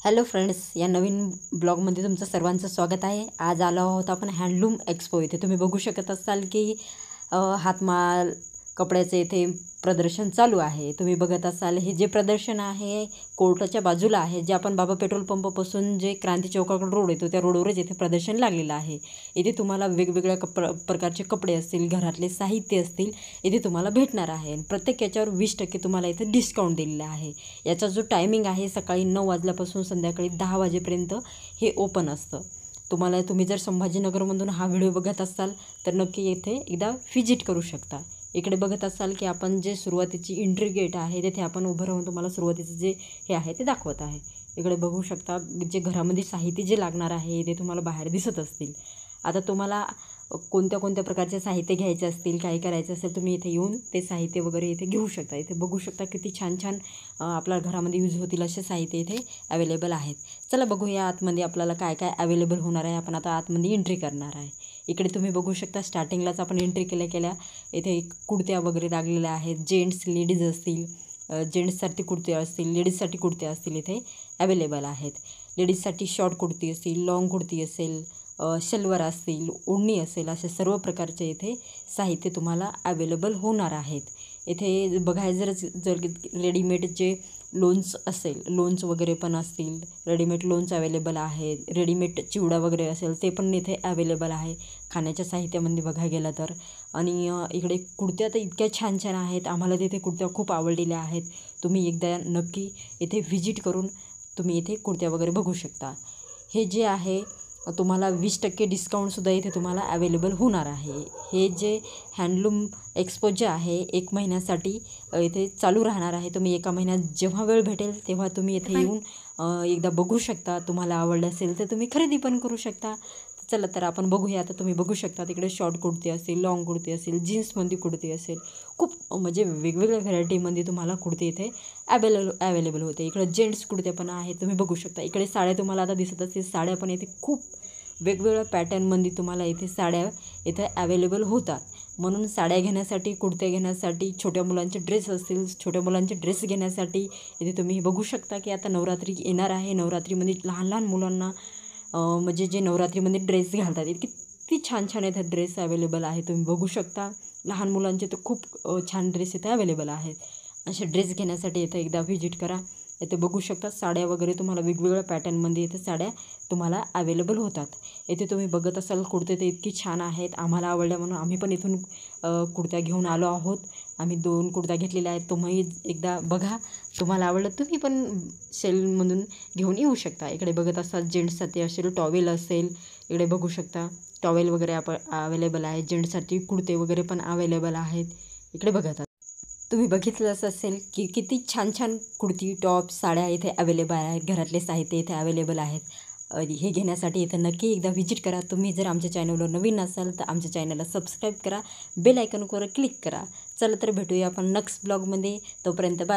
Hello friends, या नवीन ब्लॉगमध्ये तुमचं सर्वांचं स्वागत आहे। आज आलो आहोत आपण हँडलूम एक्सपो इथे। तुम्ही बघू शकत असाल की हातमाल कपड्याचे इथे प्रदर्शन चालू आहे। तुम्ही बघत असाल हे जे प्रदर्शन आहे कोर्टाच्या बाजूला आहे, जे आपण बाबा पेट्रोल पंपापासून जे क्रांती चौकाकडे रोड येतो त्या रोडवरच इथे प्रदर्शन लागलेलं आहे। इथे तुम्हाला वेगवेगळ्या प्रकारचे कपडे असतील, घरातले साहित्य असतील इथे तुम्हाला भेटणार आहे। प्रत्येक याच्यावर 20% तुम्हाला इथे डिस्काउंट दिलेला आहे। याचा जो टायमिंग आहे सकाळी 9 वाजल्यापासून संध्याकाळी 10 वाजेपर्यंत हे ओपन असतं। तुम्ही जर संभाजीनगरमधून हा व्हिडिओ बघत असाल तर नक्की येथे एकदा व्हिजिट करू शकता। इकडे बघत असाल की आपण जे सुरुवातीची एंट्री गेट आहे तिथे आपण उभं राहून तुम्हाला सुरुवातीचं जे हे आहे ते दाखवत आहे। इकडे बघू शकता जे घरामध्ये साहित्य जे लागणार आहे ते तुम्हाला बाहेर दिसत असतील। आता तुम्हाला कोणत्या कोणत्या प्रकारचे साहित्य घ्यायचे असतील, काय करायचं असेल, तुम्ही इथे येऊन ते साहित्य वगैरे इथे घेऊ शकता। इथे बघू शकता किती छान छान आपल्या घरामध्ये यूज होतील असे साहित्य इथे अवेलेबल आहेत। चला बघूया आतमध्ये आपल्याला काय काय अवेलेबल होणार आहे। आपण आता आतमध्ये एंट्री करणार आहे। इकडे तुम्ही बघू शकता स्टार्टिंगलाच आपण एंट्री केल्या इथे कुर्त्या वगैरे लागलेल्या आहेत। जेंट्स लेडीज असतील, जेंट्ससाठी कुर्ते असतील, लेडीजसाठी कुर्ते असतील इथे अवेलेबल आहेत। लेडीजसाठी शॉर्ट कुर्ती असतील, लॉंग कुर्ती असेल, शलवार असतील, ओढणी असेल, असे सर्व प्रकारचे इथे साहित्य तुम्हाला अवेलेबल होणार आहेत। इथे बघायचं जर रेडीमेड जे लोन्स असेल, लोन्स वगैरे पण असतील, रेडीमेड लोन्स अवेलेबल आहेत। रेडीमेड चिवडा वगैरे असेल ते पण इथे अवेलेबल आहे खाण्याच्या साहित्यामध्ये बघायला गेलं तर। आणि इकडे कुर्त्या तर इतक्या छान छान आहेत, आम्हाला तिथे कुर्त्या खूप आवडलेल्या आहेत। तुम्ही एकदा नक्की इथे व्हिजिट करून तुम्ही इथे कुर्त्या वगैरे बघू शकता। हे जे आहे तुम्हाला 20% डिस्काउंटसुद्धा इथे तुम्हाला अवेलेबल होणार आहे। हे जे हँडलूम एक्सपो जे आहे 1 महिन्यासाठी इथे चालू राहणार आहे। तुम्ही एका महिन्यात जेव्हा वेळ भेटेल तेव्हा तुम्ही इथे येऊन एकदा बघू शकता। तुम्हाला आवडलं असेल तर तुम्ही खरेदी पण करू शकता। चला तर आपण बघूया। आता तुम्ही बघू शकता तिकडे शॉर्ट कुर्ती असेल, लॉंग कुर्ती असेल, जीन्समध्ये कुर्ती असेल, खूप म्हणजे वेगवेगळ्या व्हरायटीमध्ये तुम्हाला कुर्ती इथे अवेलेबल होते। इकडे जेंट्स कुर्त्या पण आहेत, तुम्ही बघू शकता। इकडे साड्या तुम्हाला आता दिसत असतील, साड्या पण इथे खूप वेगवेगळ्या पॅटर्नमध्ये तुम्हाला इथे साड्या इथे अवेलेबल होतात। म्हणून साड्या घेण्यासाठी, कुर्त्या घेण्यासाठी, छोट्या मुलांचे ड्रेस असतील, छोट्या मुलांचे ड्रेस घेण्यासाठी इथे तुम्ही बघू शकता की आता नवरात्री येणार आहे। नवरात्रीमध्ये लहान लहान मुलांना म्हणजे जे नवरात्रीमध्ये ड्रेस घालतात किती छान छान इथे ड्रेस अवेलेबल आहे। तुम्ही बघू शकता लहान मुलांचे तर खूप छान ड्रेस इथे अवेलेबल आहेत। असे ड्रेस घेण्यासाठी इथे एकदा व्हिजिट करा। इथे बघू शकता साड्या वगैरे तुम्हाला वेगवेगळ्या पॅटर्नमध्ये इथे साड्या तुम्हाला अवेलेबल होतात। इथे तुम्ही बघत असाल कुर्ते तर इतकी छान आहेत, आम्हाला आवडल्या म्हणून आम्ही पण इथून कुर्त्या घेऊन आलो आहोत। आम्ही 2 कुर्त्या घेतलेल्या आहेत, तुम्ही एकदा बघा, तुम्हाला आवडलं तुम्ही पण सेलमधून घेऊन येऊ शकता। इकडे बघत असाल जेंट्ससाठी असेल टॉवेल असेल, इकडे बघू शकता टॉवेल वगैरे अवेलेबल आहे। जेंट्ससाठी कुर्ते वगैरे पण अवेलेबल आहेत। इकडे बघत तुम्ही बघितलंच असेल की किती छान छान कुर्ती, टॉप, साड्या इथे अवेलेबल आहेत। घरातले साहित्य इथे अवेलेबल आहेत। हे घेण्यासाठी इथं नक्की एकदा व्हिजिट करा। तुम्ही जर आमच्या चॅनलवर नवीन असाल तर आमच्या चॅनलला सबस्क्राईब करा, बेल आयकॉनवर क्लिक करा। चला तर भेटूया आपण नेक्स्ट ब्लॉगमध्ये। तोपर्यंत बाय।